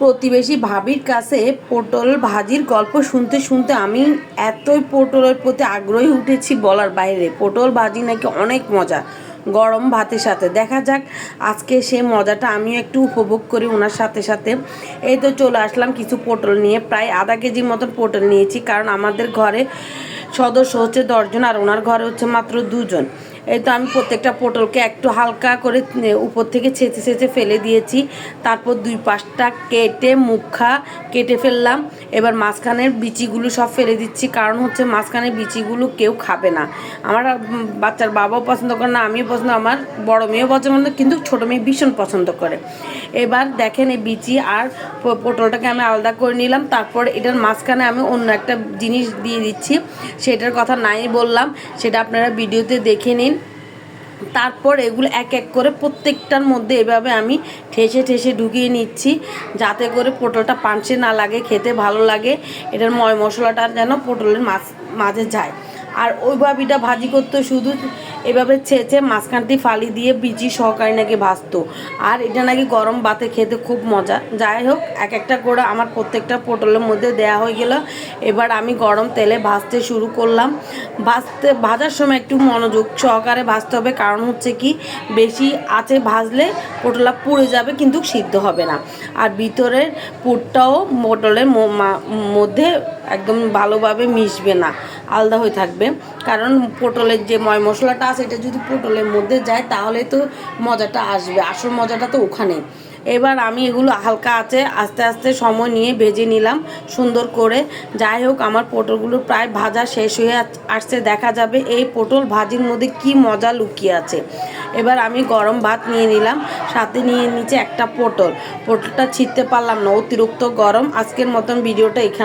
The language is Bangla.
প্রতিবেশী ভাবির কাছে পটল ভাজির গল্প শুনতে শুনতে আমি এতই পটলের প্রতি আগ্রহী উঠেছি বলার বাইরে। পটল ভাজি নাকি অনেক মজা গরম ভাতের সাথে। দেখা যাক আজকে সেই মজাটা আমিও একটু উপভোগ করি ওনার সাথে সাথে। এই তো চলে আসলাম কিছু পটল নিয়ে, প্রায় আধা কেজির মতন পটল নিয়েছি, কারণ আমাদের ঘরে সদস্য হচ্ছে 10 জন আর ওনার ঘরে হচ্ছে মাত্র 2 জন। এই তো আমি প্রত্যেকটা পটলকে একটু হালকা করে উপর থেকে ছেঁচে ছেঁচে ফেলে দিয়েছি। তারপর 2 পাশটা কেটে মুখা কেটে ফেললাম। এবার মাঝখানের বিচিগুলো সব ফেলে দিচ্ছি, কারণ হচ্ছে মাঝখানের বিচিগুলো কেউ খাবে না। আমার বাচ্চার বাবাও পছন্দ করে না, আমিও পছন্দ, আমার বড় মেয়েও পছন্দ, কিন্তু ছোটো মেয়ে ভীষণ পছন্দ করে। এবার দেখেন এই বিচি আর পটলটাকে আমি আলাদা করে নিলাম। তারপর এটার মাঝখানে আমি অন্য একটা জিনিস দিয়ে দিচ্ছি, সেটার কথা নাই বললাম, সেটা আপনারা ভিডিওতে দেখে নিন। তারপর এগুলো এক এক করে প্রত্যেকটার মধ্যে এভাবে আমি ঠেসে ঠেসে ঢুকিয়ে নিচ্ছি, যাতে করে পটলটা পাঞ্চে না লাগে, খেতে ভালো লাগে। এটার মশলাটা যেন পটলের মাঝে যায়। আর ওই ভাবিটা ভাজি করতে শুধু এভাবে ছেঁচে মাঝখানটি ফালি দিয়ে বিচি সহকারে নাকি ভাজতো, আর এটা নাকি গরম ভাতে খেতে খুব মজা। যাই হোক, এক একটা করে আমার প্রত্যেকটা পটলের মধ্যে দেয়া হয়ে গেল। এবার আমি গরম তেলে ভাজতে শুরু করলাম। ভাজার সময় একটু মনোযোগ সহকারে ভাজতে হবে, কারণ হচ্ছে কি, বেশি আঁচে ভাজলে পটলা পুড়ে যাবে কিন্তু সিদ্ধ হবে না। আর ভিতরের পুরটাও পটলের মধ্যে একদম ভালোভাবে মিশবে না, আলাদা হয়ে থাকবে। কারণ পটলের যে মশলাটা আছে, এটা যদি পটলের মধ্যে যায় তাহলে তো মজাটা আসবে, আসল মজাটা তো ওখানে। এবার আমি এগুলো হালকা আছে আস্তে আস্তে সময় নিয়ে ভেজে নিলাম সুন্দর করে। যাই হোক, আমার পটলগুলো প্রায় ভাজা শেষ হয়ে আসছে। দেখা যাবে এই পটল ভাজির মধ্যে কি মজা লুকিয়ে আছে। এবার আমি গরম ভাত নিয়ে নিলাম, সাথে নিয়ে নিচে একটা পটলটা ছিঁড়তে পারলাম না, অতিরিক্ত গরম। আজকের মতন ভিডিওটা এখানে।